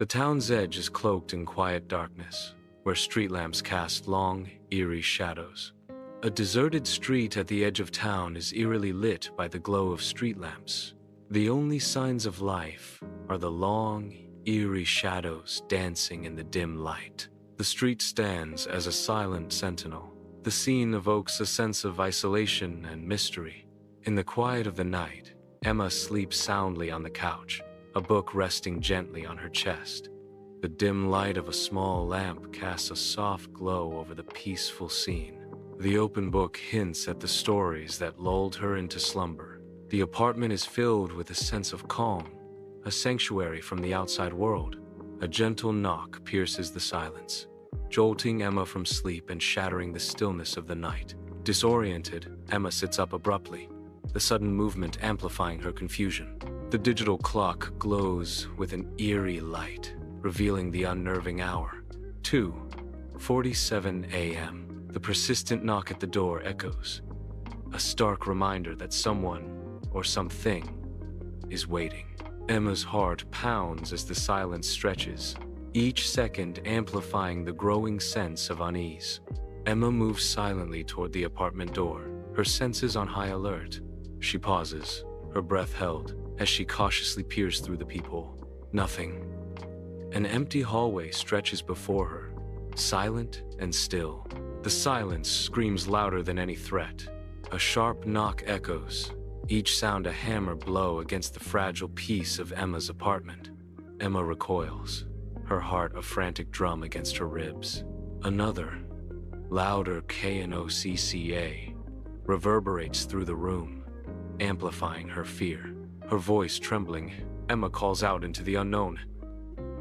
The town's edge is cloaked in quiet darkness, where street lamps cast long, eerie shadows. A deserted street at the edge of town is eerily lit by the glow of street lamps. The only signs of life are the long, eerie shadows dancing in the dim light. The street stands as a silent sentinel. The scene evokes a sense of isolation and mystery. In the quiet of the night, Emma sleeps soundly on the couch, a book resting gently on her chest. The dim light of a small lamp casts a soft glow over the peaceful scene. The open book hints at the stories that lulled her into slumber. The apartment is filled with a sense of calm, a sanctuary from the outside world. A gentle knock pierces the silence, jolting Emma from sleep and shattering the stillness of the night. Disoriented, Emma sits up abruptly, the sudden movement amplifying her confusion. The digital clock glows with an eerie light, revealing the unnerving hour. 2:47 a.m. The persistent knock at the door echoes, a stark reminder that someone or something is waiting. Emma's heart pounds as the silence stretches, each second amplifying the growing sense of unease. Emma moves silently toward the apartment door, her senses on high alert. She pauses, her breath held, as she cautiously peers through the peephole. Nothing. An empty hallway stretches before her, silent and still. The silence screams louder than any threat. A sharp knock echoes, each sound a hammer blow against the fragile peace of Emma's apartment. Emma recoils, her heart a frantic drum against her ribs. Another, louder knockca reverberates through the room, amplifying her fear. Her voice trembling, Emma calls out into the unknown.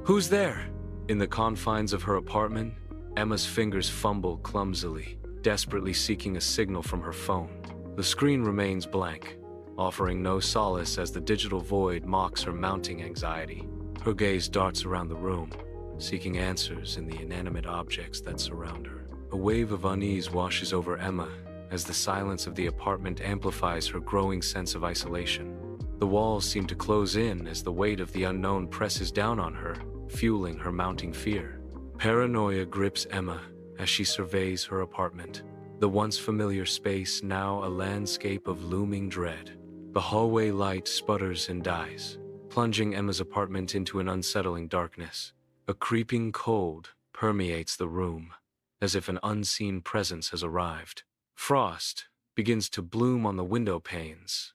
"Who's there?" In the confines of her apartment, Emma's fingers fumble clumsily, desperately seeking a signal from her phone. The screen remains blank, offering no solace as the digital void mocks her mounting anxiety. Her gaze darts around the room, seeking answers in the inanimate objects that surround her. A wave of unease washes over Emma as the silence of the apartment amplifies her growing sense of isolation. The walls seem to close in as the weight of the unknown presses down on her, fueling her mounting fear. Paranoia grips Emma as she surveys her apartment, the once familiar space now a landscape of looming dread. The hallway light sputters and dies, plunging Emma's apartment into an unsettling darkness. A creeping cold permeates the room, as if an unseen presence has arrived. Frost begins to bloom on the window panes,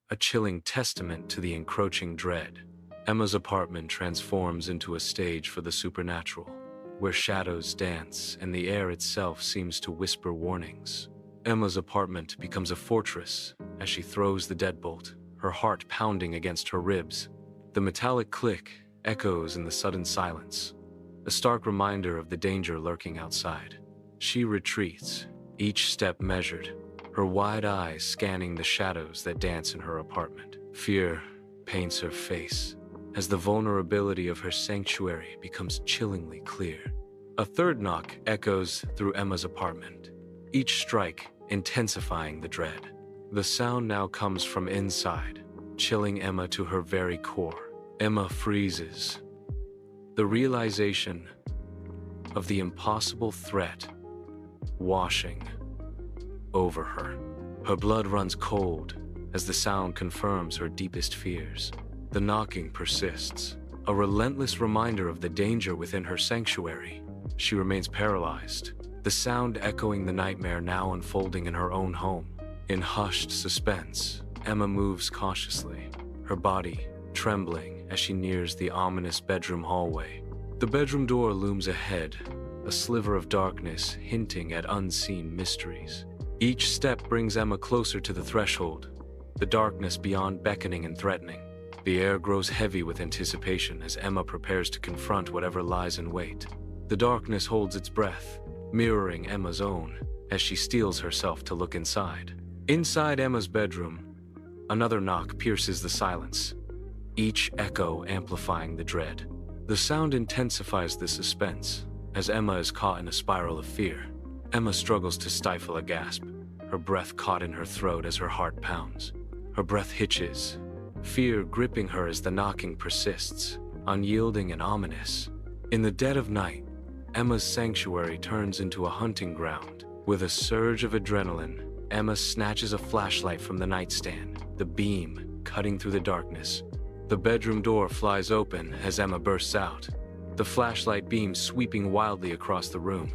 a chilling testament to the encroaching dread. Emma's apartment transforms into a stage for the supernatural, where shadows dance and the air itself seems to whisper warnings. Emma's apartment becomes a fortress as she throws the deadbolt, her heart pounding against her ribs. The metallic click echoes in the sudden silence, a stark reminder of the danger lurking outside. She retreats, each step measured, her wide eyes scanning the shadows that dance in her apartment. Fear paints her face as the vulnerability of her sanctuary becomes chillingly clear. A third knock echoes through Emma's apartment, each strike intensifying the dread. The sound now comes from inside, chilling Emma to her very core. Emma freezes, the realization of the impossible threat washing over her. Her blood runs cold as the sound confirms her deepest fears. The knocking persists, a relentless reminder of the danger within her sanctuary. She remains paralyzed, the sound echoing the nightmare now unfolding in her own home. In hushed suspense, Emma moves cautiously, her body trembling as she nears the ominous bedroom hallway. The bedroom door looms ahead, a sliver of darkness hinting at unseen mysteries. Each step brings Emma closer to the threshold, the darkness beyond beckoning and threatening. The air grows heavy with anticipation as Emma prepares to confront whatever lies in wait. The darkness holds its breath, mirroring Emma's own, as she steels herself to look inside. Inside Emma's bedroom, another knock pierces the silence, each echo amplifying the dread. The sound intensifies the suspense, as Emma is caught in a spiral of fear. Emma struggles to stifle a gasp, her breath caught in her throat as her heart pounds. Her breath hitches, fear gripping her as the knocking persists. unyielding and ominous. In the dead of night, Emma's sanctuary turns into a hunting ground. With a surge of adrenaline, Emma snatches a flashlight from the nightstand, the beam cutting through the darkness. The bedroom door flies open as Emma bursts out, the flashlight beam sweeping wildly across the room.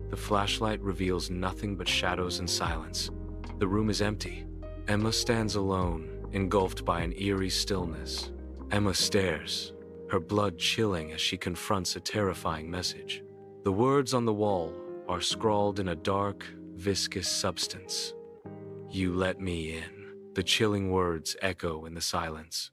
The flashlight reveals nothing but shadows and silence. The room is empty. Emma stands alone, engulfed by an eerie stillness. Emma stares, her blood chilling as she confronts a terrifying message. The words on the wall are scrawled in a dark, viscous substance. "You let me in." The chilling words echo in the silence.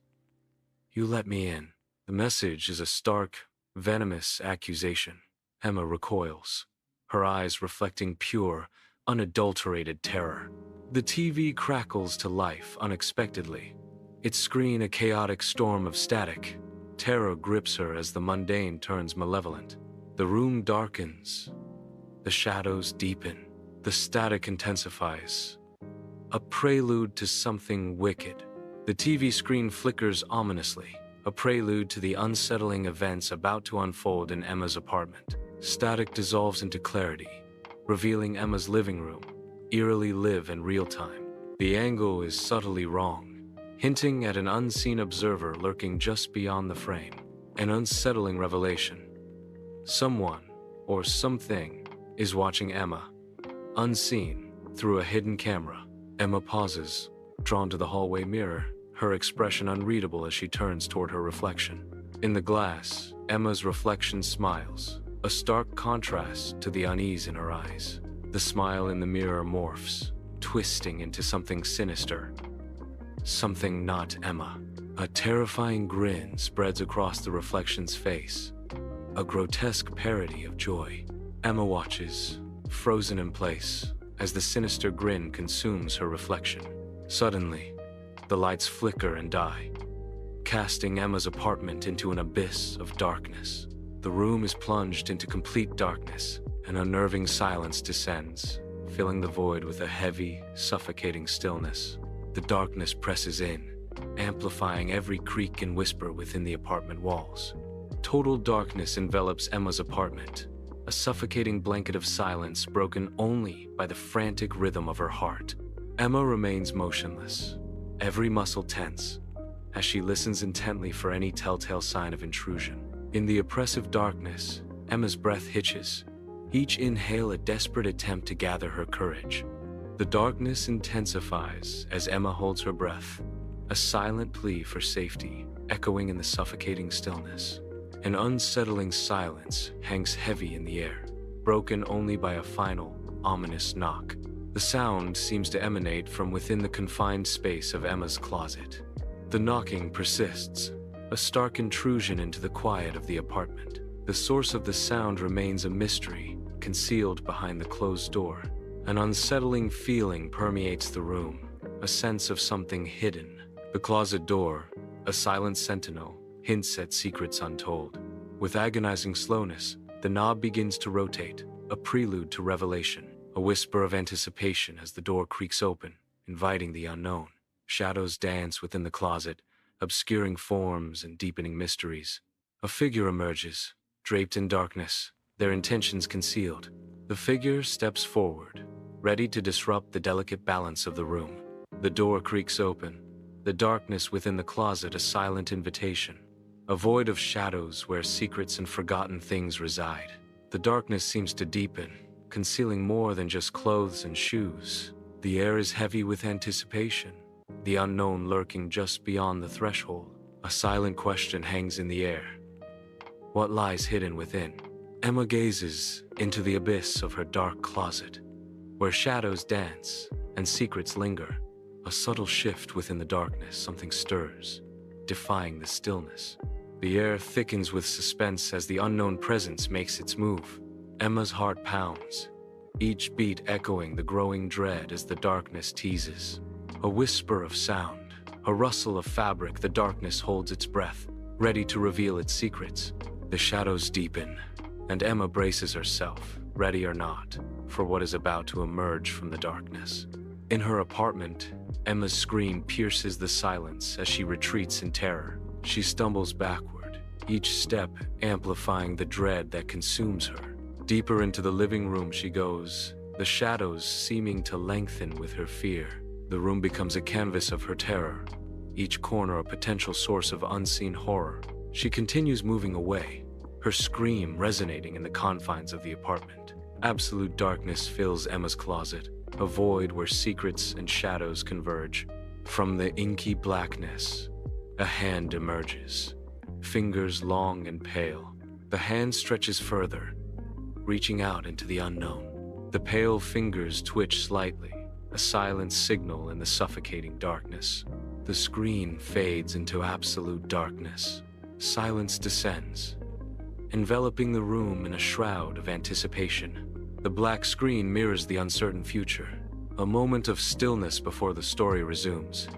"You let me in." The message is a stark, venomous accusation. Emma recoils, her eyes reflecting pure, unadulterated terror. The TV crackles to life unexpectedly, its screen a chaotic storm of static. Terror grips her as the mundane turns malevolent. The room darkens, the shadows deepen, the static intensifies. A prelude to something wicked. The TV screen flickers ominously, a prelude to the unsettling events about to unfold in Emma's apartment. Static dissolves into clarity, revealing Emma's living room, eerily live in real time. The angle is subtly wrong, hinting at an unseen observer lurking just beyond the frame. An unsettling revelation. Someone, or something, is watching Emma, unseen, through a hidden camera. Emma pauses, drawn to the hallway mirror, her expression unreadable as she turns toward her reflection. In the glass, Emma's reflection smiles, a stark contrast to the unease in her eyes. The smile in the mirror morphs, twisting into something sinister. Something not Emma. A terrifying grin spreads across the reflection's face, a grotesque parody of joy. Emma watches, frozen in place, as the sinister grin consumes her reflection. Suddenly, the lights flicker and die, casting Emma's apartment into an abyss of darkness. The room is plunged into complete darkness. An unnerving silence descends, filling the void with a heavy, suffocating stillness. The darkness presses in, amplifying every creak and whisper within the apartment walls. Total darkness envelops Emma's apartment, a suffocating blanket of silence broken only by the frantic rhythm of her heart. Emma remains motionless, every muscle tense, as she listens intently for any telltale sign of intrusion. In the oppressive darkness, Emma's breath hitches, each inhale a desperate attempt to gather her courage. The darkness intensifies as Emma holds her breath, a silent plea for safety echoing in the suffocating stillness. An unsettling silence hangs heavy in the air, broken only by a final, ominous knock. The sound seems to emanate from within the confined space of Emma's closet. The knocking persists, a stark intrusion into the quiet of the apartment. The source of the sound remains a mystery, concealed behind the closed door. An unsettling feeling permeates the room, a sense of something hidden. The closet door, a silent sentinel, hints at secrets untold. With agonizing slowness, the knob begins to rotate, a prelude to revelation, a whisper of anticipation as the door creaks open, inviting the unknown. Shadows dance within the closet, obscuring forms and deepening mysteries. A figure emerges, draped in darkness, their intentions concealed. The figure steps forward, ready to disrupt the delicate balance of the room. The door creaks open, the darkness within the closet a silent invitation, a void of shadows where secrets and forgotten things reside. The darkness seems to deepen, concealing more than just clothes and shoes. The air is heavy with anticipation, the unknown lurking just beyond the threshold. A silent question hangs in the air. What lies hidden within? Emma gazes into the abyss of her dark closet, where shadows dance and secrets linger. A subtle shift within the darkness, something stirs, defying the stillness. The air thickens with suspense as the unknown presence makes its move. Emma's heart pounds, each beat echoing the growing dread as the darkness teases. A whisper of sound, a rustle of fabric, the darkness holds its breath, ready to reveal its secrets. The shadows deepen, and Emma braces herself, ready or not, for what is about to emerge from the darkness. In her apartment, Emma's scream pierces the silence as she retreats in terror. She stumbles backward, each step amplifying the dread that consumes her. Deeper into the living room she goes, the shadows seeming to lengthen with her fear. The room becomes a canvas of her terror, each corner a potential source of unseen horror. She continues moving away, her scream resonating in the confines of the apartment. Absolute darkness fills Emma's closet, a void where secrets and shadows converge. From the inky blackness, a hand emerges, fingers long and pale. The hand stretches further, reaching out into the unknown. The pale fingers twitch slightly, a silent signal in the suffocating darkness. The screen fades into absolute darkness. Silence descends, enveloping the room in a shroud of anticipation. The black screen mirrors the uncertain future, a moment of stillness before the story resumes.